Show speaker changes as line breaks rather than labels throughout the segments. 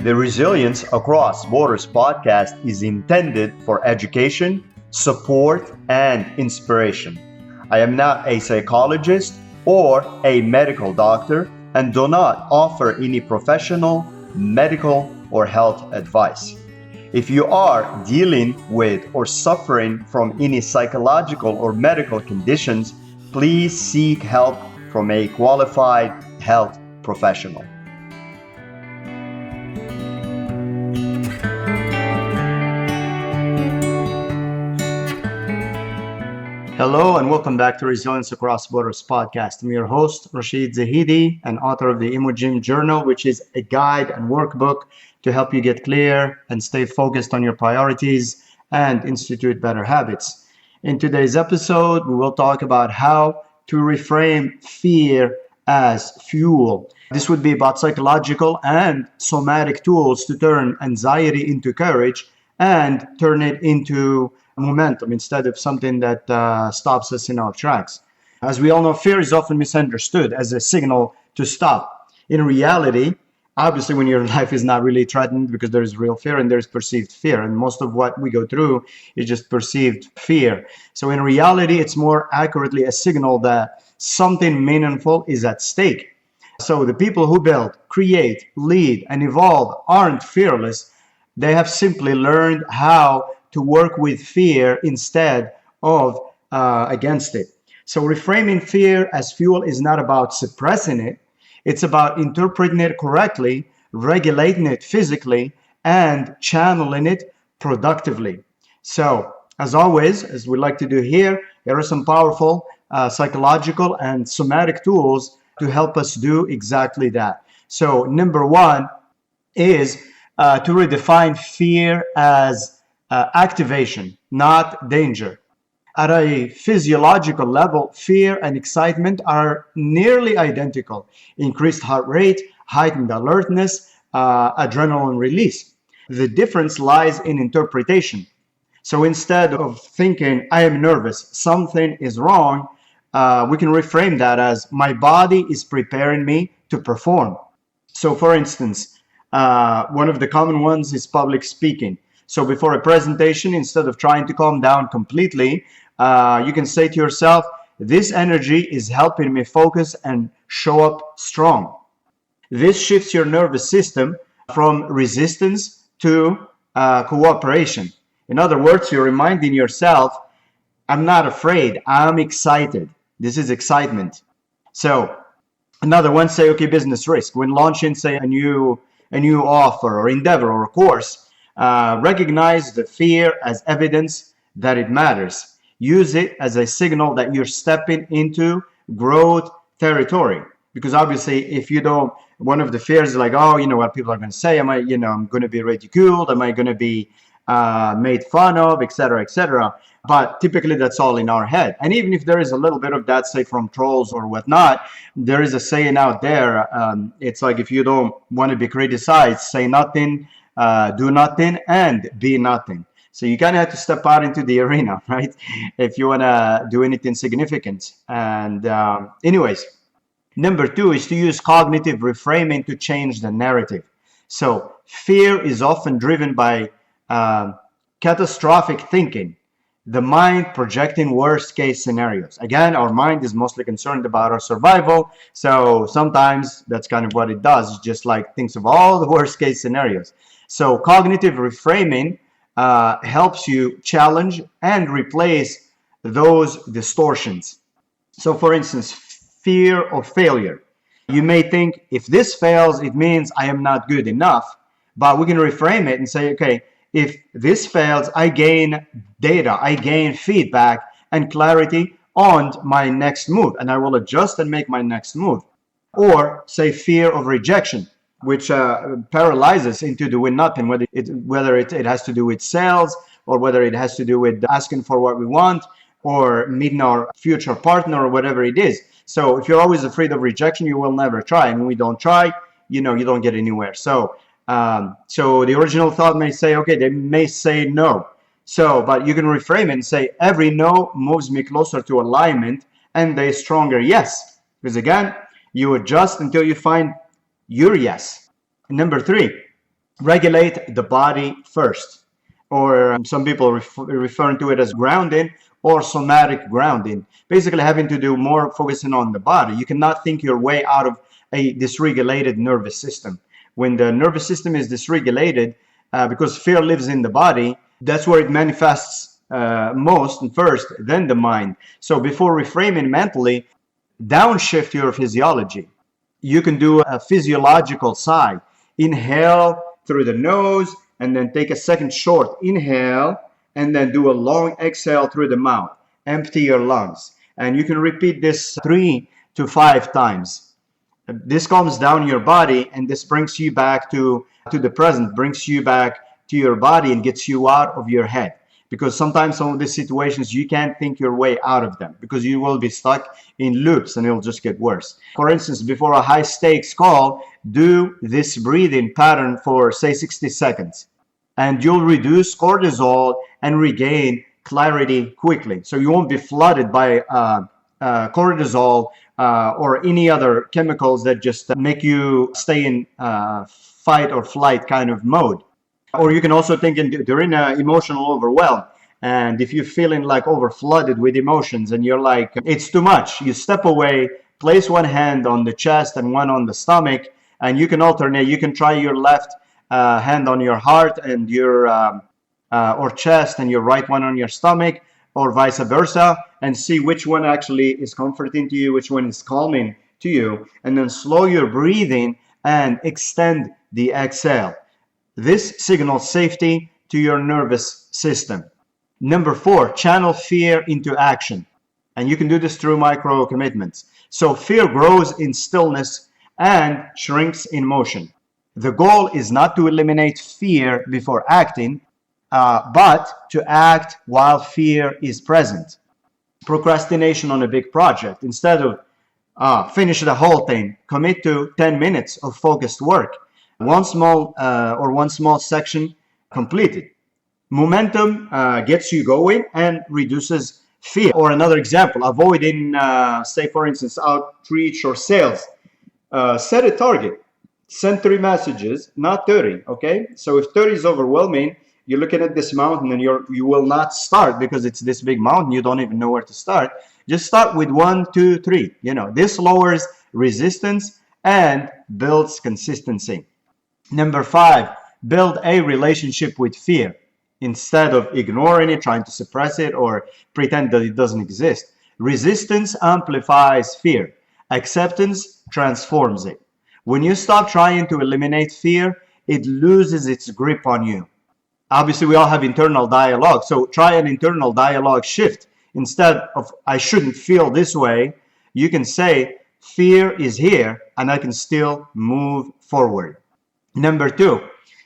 The Resilience Across Borders podcast is intended for education, support, and inspiration. I am not a psychologist or a medical doctor and do not offer any professional, medical, or health advice. If you are dealing with or suffering from any psychological or medical conditions, please seek help from a qualified health professional. Hello and welcome back to Resilience Across Borders podcast. I'm your host, Rashid Zahidi, and author of the Emojim Journal, which is a guide and workbook to help you get clear and stay focused on your priorities and institute better habits. In today's episode, we will talk about how to reframe fear as fuel. This would be about psychological and somatic tools to turn anxiety into courage and turn it into momentum instead of something that stops us in our tracks. As we all know, fear is often misunderstood as a signal to stop. In reality, obviously when your life is not really threatened because there is real fear and there's perceived fear, and most of what we go through is just perceived fear. So in reality, it's more accurately a signal that something meaningful is at stake. So the people who build, create, lead, and evolve aren't fearless. They have simply learned how to work with fear instead of against it. So reframing fear as fuel is not about suppressing it. It's about interpreting it correctly, regulating it physically, and channeling it productively. So as always, as we like to do here are some powerful psychological and somatic tools to help us do exactly that. So number one is to redefine fear as activation, not danger. At a physiological level, fear and excitement are nearly identical. Increased heart rate, heightened alertness, adrenaline release. The difference lies in interpretation. So instead of thinking, I am nervous, something is wrong, we can reframe that as, my body is preparing me to perform. So for instance, one of the common ones is public speaking. So before a presentation, instead of trying to calm down completely, you can say to yourself, this energy is helping me focus and show up strong. This shifts your nervous system from resistance to cooperation. In other words, you're reminding yourself, I'm not afraid, I'm excited. This is excitement. So another one, say, okay, business risk. When launching, say, a new offer or endeavor or course, recognize the fear as evidence that it matters. Use it as a signal that you're stepping into growth territory. Because obviously, if you don't, one of the fears is like, oh, you know what people are going to say, I'm going to be ridiculed, am I going to be made fun of, etc., etc. But typically that's all in our head. And even if there is a little bit of that, say from trolls or whatnot, there is a saying out there. It's like, if you don't want to be criticized, say nothing, do nothing, and be nothing. So you kind of have to step out into the arena, right? If you want to do anything significant. And anyways, number two is to use cognitive reframing to change the narrative. So fear is often driven by catastrophic thinking, the mind projecting worst case scenarios. Again, our mind is mostly concerned about our survival. So sometimes that's kind of what it does. It just like thinks of all the worst case scenarios. So cognitive reframing helps you challenge and replace those distortions. So for instance, fear of failure. You may think, if this fails, it means I am not good enough. But we can reframe it and say, okay, if this fails, I gain data, I gain feedback and clarity on my next move, and I will adjust and make my next move. Or say fear of rejection, which paralyzes into doing nothing, whether it has to do with sales or whether it has to do with asking for what we want or meeting our future partner or whatever it is. So if you're always afraid of rejection, you will never try. And when we don't try, you don't get anywhere. So the original thought may say, okay, they may say no. So, but you can reframe it and say, every no moves me closer to alignment and a stronger yes. Because again, you adjust until you find your yes. Number three, Regulate the body first, or some people refer to it as grounding or somatic grounding, basically having to do more focusing on the body. You cannot think your way out of a dysregulated nervous system. When the nervous system is dysregulated, because fear lives in the body, that's where it manifests most and first, then the mind. So before reframing mentally, downshift your physiology. You can do a physiological sigh. Inhale through the nose and then take a second short inhale and then do a long exhale through the mouth. Empty your lungs. And you can repeat this 3 to 5 times. This calms down your body, and this brings you back to the present, brings you back to your body and gets you out of your head. Because sometimes some of these situations, you can't think your way out of them because you will be stuck in loops and it'll just get worse. For instance, before a high stakes call, do this breathing pattern for say 60 seconds and you'll reduce cortisol and regain clarity quickly. So you won't be flooded by cortisol or any other chemicals that just make you stay in fight or flight kind of mode. Or you can also think during emotional overwhelm. And if you're feeling like overflooded with emotions and you're like, it's too much, you step away, place one hand on the chest and one on the stomach, and you can alternate. You can try your left hand on your heart and your or chest and your right one on your stomach, or vice versa, and see which one actually is comforting to you, which one is calming to you, and then slow your breathing and extend the exhale. This signals safety to your nervous system. Number 4, channel fear into action. And you can do this through micro commitments. So fear grows in stillness and shrinks in motion. The goal is not to eliminate fear before acting, but to act while fear is present. Procrastination on a big project. Instead of finish the whole thing, commit to 10 minutes of focused work. One small section completed. Momentum gets you going and reduces fear. Or another example, avoiding, say for instance, outreach or sales. Set a target. Send 3 messages, not 30, okay? So if 30 is overwhelming, you're looking at this mountain and you will not start because it's this big mountain, you don't even know where to start. Just start with 1, 2, 3. This lowers resistance and builds consistency. Number 5, build a relationship with fear instead of ignoring it, trying to suppress it, or pretend that it doesn't exist. Resistance amplifies fear. Acceptance transforms it. When you stop trying to eliminate fear, it loses its grip on you. Obviously, we all have internal dialogue, so try an internal dialogue shift. Instead of, I shouldn't feel this way, you can say, fear is here, and I can still move forward. Number 2,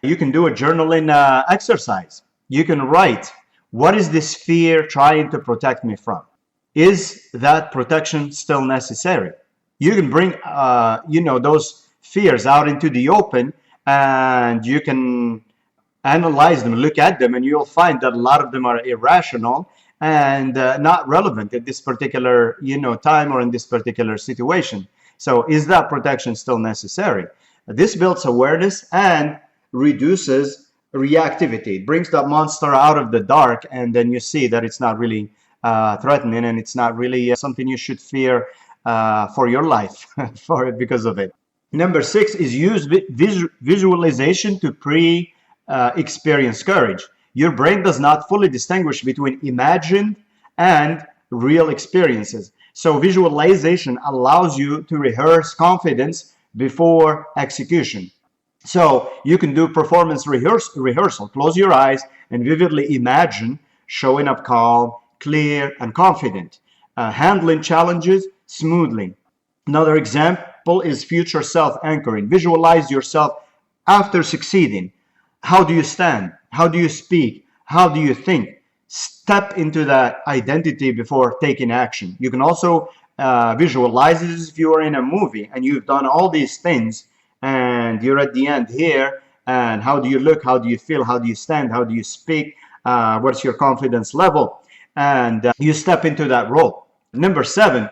you can do a journaling exercise. You can write, what is this fear trying to protect me from? Is that protection still necessary? You can bring, those fears out into the open, and you can analyze them, look at them, and you'll find that a lot of them are irrational and not relevant at this particular, time or in this particular situation. So is that protection still necessary? This builds awareness and reduces reactivity. It brings that monster out of the dark, and then you see that it's not really threatening, and it's not really something you should fear for your life because of it. Number 6 is use visualization to experience courage. Your brain does not fully distinguish between imagined and real experiences. So visualization allows you to rehearse confidence before execution. So you can do performance rehearsal. Close your eyes and vividly imagine showing up calm, clear, and confident, handling challenges smoothly. Another example is future self-anchoring. Visualize yourself after succeeding. How do you stand? How do you speak? How do you think? Step into that identity before taking action. You can also visualize it as if you are in a movie and you've done all these things and you're at the end here. And how do you look? How do you feel? How do you stand? How do you speak? What's your confidence level? And you step into that role. Number 7,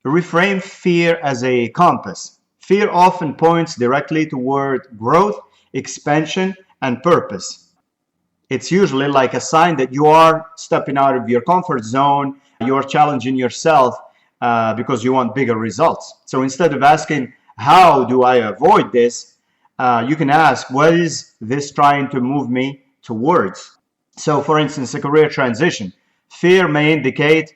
reframe fear as a compass. Fear often points directly toward growth expansion, and purpose. It's usually like a sign that you are stepping out of your comfort zone, you're challenging yourself because you want bigger results. So instead of asking, how do I avoid this? You can ask, what is this trying to move me towards? So for instance, a career transition. Fear may indicate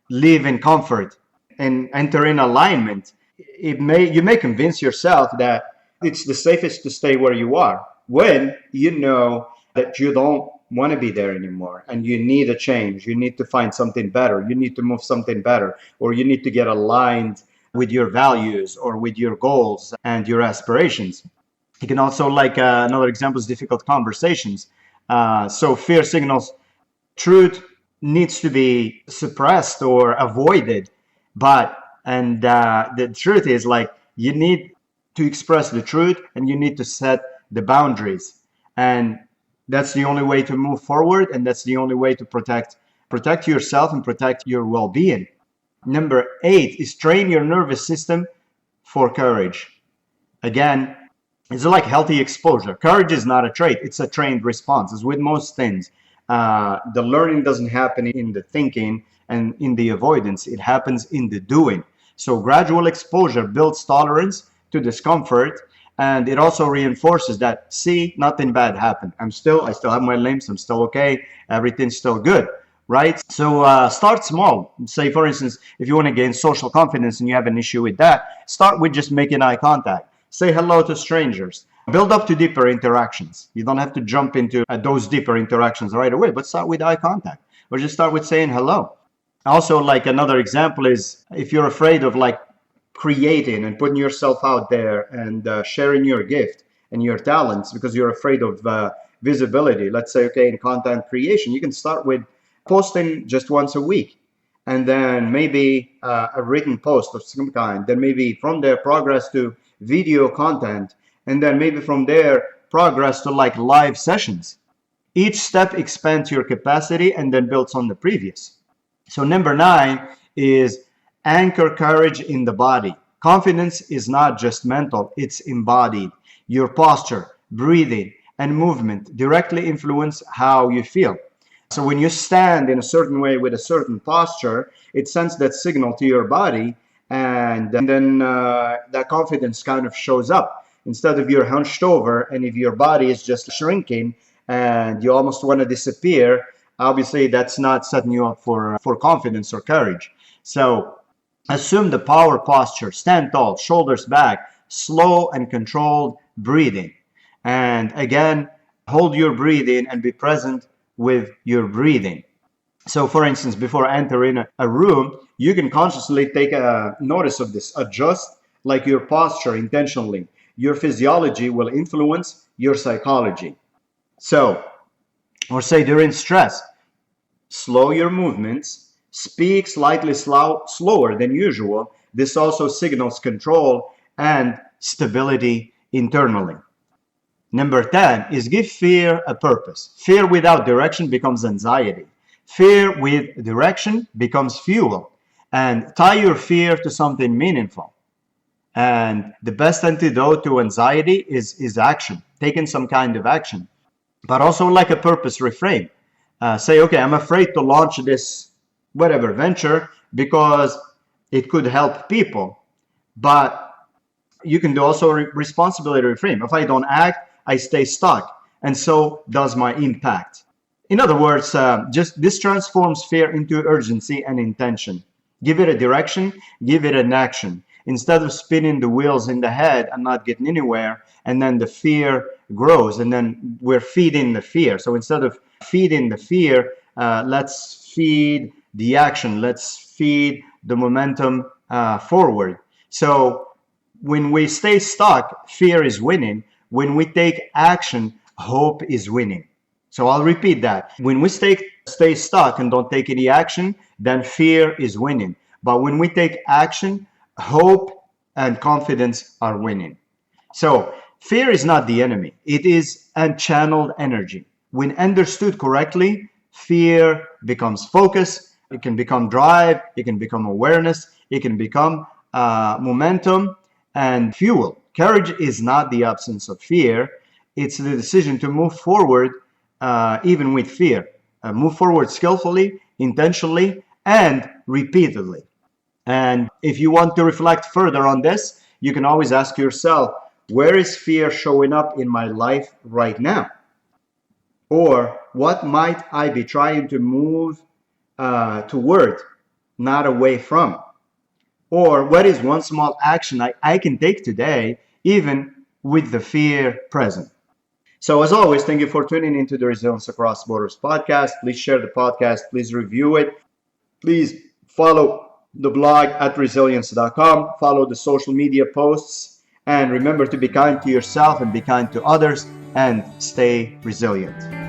live in comfort and enter in alignment. You may convince yourself that it's the safest to stay where you are when you know that you don't want to be there anymore and you need a change. You need to find something better. You need to move something better, or you need to get aligned with your values or with your goals and your aspirations. You can also, like another example is difficult conversations. So fear signals truth needs to be suppressed or avoided, and the truth is, like, you need to express the truth and you need to set the boundaries, and that's the only way to move forward, and that's the only way to protect yourself and protect your well-being. Number 8 is train your nervous system for courage. Again, it's like healthy exposure. Courage is not a trait, it's a trained response. As with most things, the learning doesn't happen in the thinking and in the avoidance, it happens in the doing. So gradual exposure builds tolerance to discomfort, and it also reinforces that, see, nothing bad happened. I still have my limbs, I'm still okay, everything's still good, right? So start small. Say, for instance, if you want to gain social confidence and you have an issue with that, start with just making eye contact. Say hello to strangers. Build up to deeper interactions. You don't have to jump into those deeper interactions right away, but start with eye contact, or just start with saying hello. Also, like, another example is, if you're afraid of like creating and putting yourself out there and sharing your gift and your talents because you're afraid of visibility. Let's say, okay, in content creation, you can start with posting just once a week, and then maybe a written post of some kind. Then maybe from there progress to video content, and then maybe from there progress to like live sessions. Each step expands your capacity and then builds on the previous. So number 9 is anchor courage in the body. Confidence is not just mental, it's embodied. Your posture, breathing, and movement directly influence how you feel. So when you stand in a certain way with a certain posture, it sends that signal to your body, and then that confidence kind of shows up. Instead of you're hunched over, and if your body is just shrinking and you almost want to disappear, obviously that's not setting you up for confidence or courage. So assume the power posture, stand tall, shoulders back, slow and controlled breathing. And again, hold your breathing and be present with your breathing. So for instance, before entering a room, you can consciously take a notice of this. Adjust like your posture intentionally. Your physiology will influence your psychology. So, or say during stress, slow your movements, speak slightly slower than usual. This also signals control and stability internally. Number 10 is give fear a purpose. Fear without direction becomes anxiety. Fear with direction becomes fuel. And tie your fear to something meaningful. And the best antidote to anxiety is action, taking some kind of action. But also like a purpose reframe. Say, okay, I'm afraid to launch this whatever venture because it could help people. But you can do also responsibility reframe. If I don't act, I stay stuck, and so does my impact. In other words, just this transforms fear into urgency and intention. Give it a direction, give it an action. Instead of spinning the wheels in the head and not getting anywhere, and then the fear grows, and then we're feeding the fear. So instead of feeding the fear, let's feed the action. Let's feed the momentum forward. So when we stay stuck, fear is winning. When we take action, hope is winning. So I'll repeat that. When we stay stuck and don't take any action, then fear is winning. But when we take action, hope and confidence are winning. So fear is not the enemy. It is unchanneled energy. When understood correctly, fear becomes focus. It can become drive. It can become awareness. It can become momentum and fuel. Courage is not the absence of fear. It's the decision to move forward even with fear. Move forward skillfully, intentionally, and repeatedly. And if you want to reflect further on this, you can always ask yourself, where is fear showing up in my life right now? Or what might I be trying to move toward, not away from? Or what is one small action I can take today, even with the fear present? So as always, thank you for tuning into the Resilience Across Borders podcast. Please share the podcast. Please review it. Please follow the blog at resilience.com. Follow the social media posts. And remember to be kind to yourself and be kind to others and stay resilient.